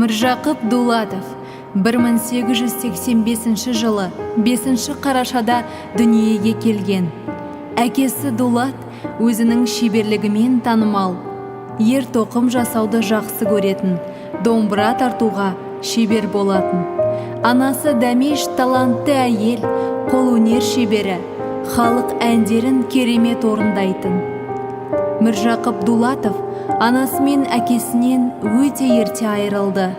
Міржақып Дулатов 1885 жылы 5 қарашада дүниеге келген. Әкесі Дулат өзінің шеберлігімен танымал. Ер тоқым жасауды жақсы көретін, домбыра тартуға шебер болатын. Анасы Дәмеш талантты әйел, қолөнер шебері, халық әндерін керемет орындайтын. Міржақып Дулатов анасы мен әкесінен өте ерте айырылды.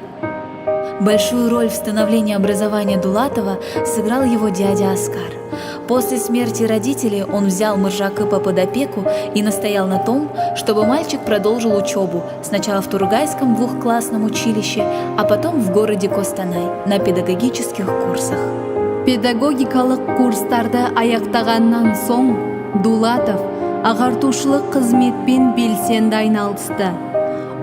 Большую роль в становлении образования Дулатова сыграл его дядя Оскар. После смерти родителей он взял Міржақыпа под опеку и настоял на том, чтобы мальчик продолжил учебу сначала в Тургайском двухклассном училище, а потом в городе Костанай на педагогических курсах. Педагогикалық курстарды аяқтағаннан соң Дулатов ағартушылық қызметпен белсенді айналысты.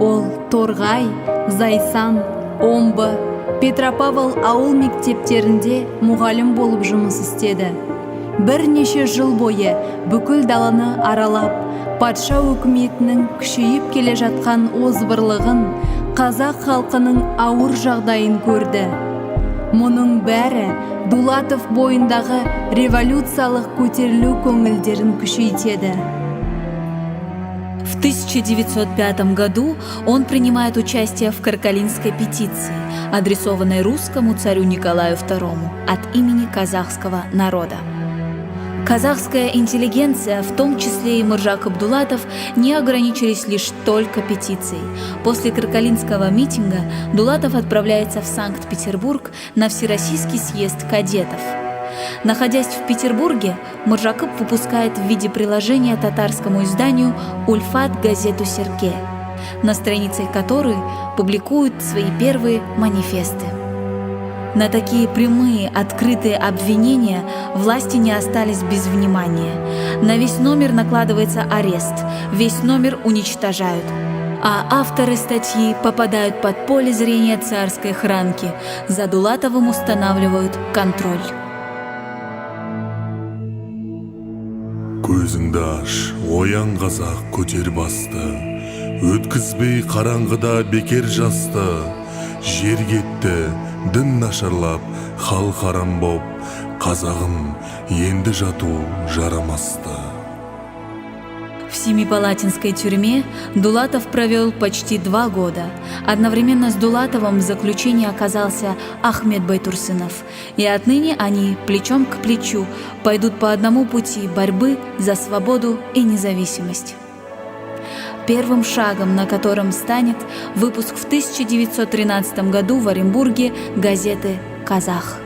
Ол Торғай, Зайсан, Омбы, Петропавл ауыл мектептерінде мұғалім болып жұмыс істеді. Бірнеше жыл бойы бүкіл даланы аралап, патша өкіметінің күшейіп келе жатқан озбырлығын, қазақ халқының ауыр жағдайын көрді. Мұның бәрі Дулатов бойындағы революциялық көтерілу көңілдерін күшейтеді. В 1905 году он принимает участие в Каркалинской петиции, адресованной русскому царю Николаю II от имени казахского народа. Казахская интеллигенция, в том числе и Міржақып Дулатов, не ограничились лишь только петицией. После Каркалинского митинга Дулатов отправляется в Санкт-Петербург на Всероссийский съезд кадетов. Находясь в Петербурге, Міржақып выпускает в виде приложения татарскому изданию «Ульфат» газету «Серке», на странице которой публикуют свои первые манифесты. На такие прямые, открытые обвинения власти не остались без внимания. На весь номер накладывается арест, весь номер уничтожают. А авторы статьи попадают под поле зрения царской хранки. За Дулатовым устанавливают контроль. Көзіңді аш, оян қазақ көтер басты, өткізбей қараңғыда бекер жасты. Жер кетті, дін нашарлап, хал харам боп, қазағым енді жату жарамасты. В Семипалатинской тюрьме Дулатов провел почти 2 года. Одновременно с Дулатовым в заключении оказался Ахмет Байтурсынов, и отныне они плечом к плечу пойдут по одному пути борьбы за свободу и независимость. Первым шагом на котором станет выпуск в 1913 году в Оренбурге газеты «Казах».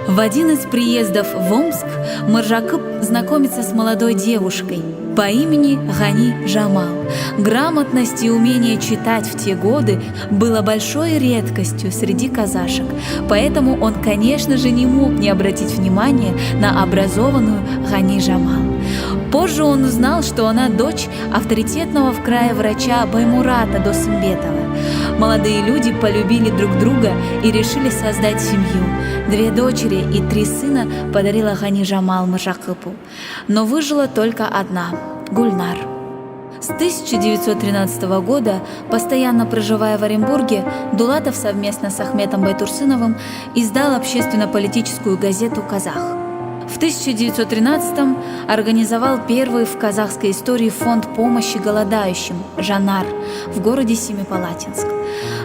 В один из приездов в Омск Міржақып знакомится с молодой девушкой по имени Гани Жамал. Грамотность и умение читать в те годы было большой редкостью среди казашек, поэтому он, конечно же, не мог не обратить внимания на образованную Гани Жамал. Позже он узнал, что она дочь авторитетного в крае врача Баймурата Досымбетова. Молодые люди полюбили друг друга и решили создать семью. 2 дочери и 3 сына подарила Гани Жамал Міржақыпу, но выжила только одна – Гульнар. С 1913 года, постоянно проживая в Оренбурге, Дулатов совместно с Ахметом Байтурсыновым издал общественно-политическую газету «Казах». В 1913-м организовал первый в казахской истории фонд помощи голодающим «Жанар» в городе Семипалатинск.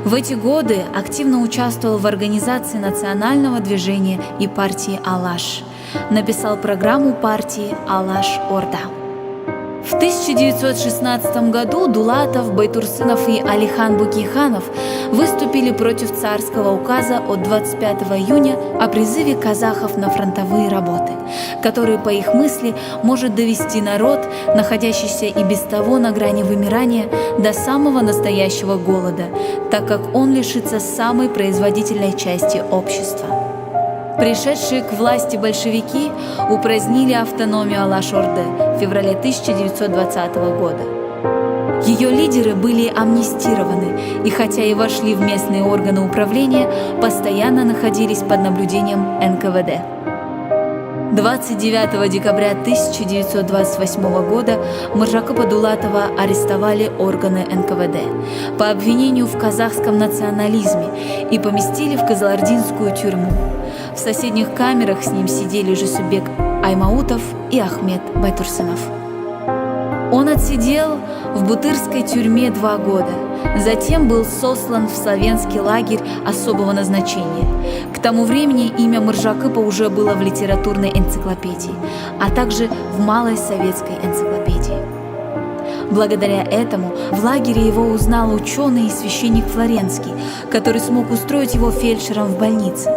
В эти годы активно участвовал в организации национального движения и партии «Алаш». Написал программу партии «Алаш-Орда». В 1916 году Дулатов, Байтурсынов и Алихан Бөкейханов выступили против царского указа от 25 июня о призыве казахов на фронтовые работы, который, по их мысли, может довести народ, находящийся и без того на грани вымирания, до самого настоящего голода, так как он лишится самой производительной части общества. Пришедшие к власти большевики упразднили автономию Алаш-Орды в феврале 1920 года. Ее лидеры были амнистированы и, хотя и вошли в местные органы управления, постоянно находились под наблюдением НКВД. 29 декабря 1928 года Мыржакыпа Дулатова арестовали органы НКВД по обвинению в казахском национализме и поместили в Кызылординскую тюрьму. В соседних камерах с ним сидели Жусупбек Аймаутов и Ахмет Байтурсынов. Он отсидел в Бутырской тюрьме 2 года, затем был сослан в Словенский лагерь особого назначения. К тому времени имя Мыржакыпа уже было в литературной энциклопедии, а также в малой советской энциклопедии. Благодаря этому в лагере его узнал ученый и священник Флоренский, который смог устроить его фельдшером в больнице.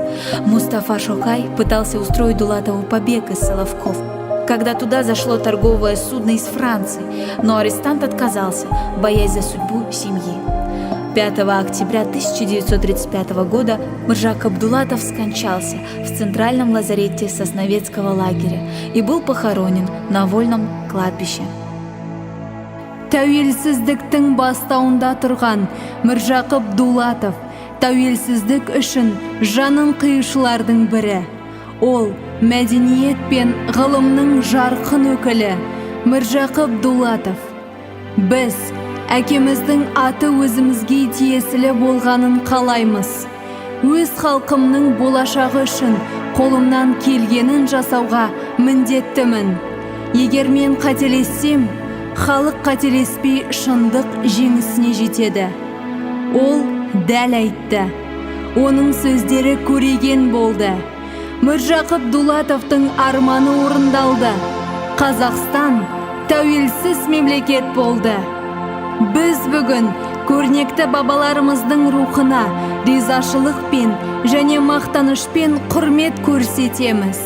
Мустафа Шокай пытался устроить Дулатову побег из Соловков, когда туда зашло торговое судно из Франции, но арестант отказался, боясь за судьбу семьи. 5 октября 1935 года Мыржакып Дулатов скончался в центральном лазарете Сосновецкого лагеря и был похоронен на вольном кладбище. Тәуелсіздіктің бастауында тұрған Мыржакып Дулатов тәуелсіздік үшін жанын қиюшылардың бірі. Ол мәдениет пен ғылымның жарқын өкілі Мыржакып Дулатов. Біз әкеміздің аты өзімізге тиесілі болғанын қалаймыз. Өз халқымның болашағы үшін қолымнан келгенін жасауға міндеттімін. Егер мен қателессем, халық қателеспей шындық жеңісіне жетеді. Ол дәл айтты. Оның сөздері көреген болды. Мыржакып Дулатовтың арманы орындалды. Қазақстан тәуелсіз мемлекет болды. Біз бүгін көрнекті бабаларымыздың рухына ризашылықпен және мақтанышпен құрмет көрсетеміз.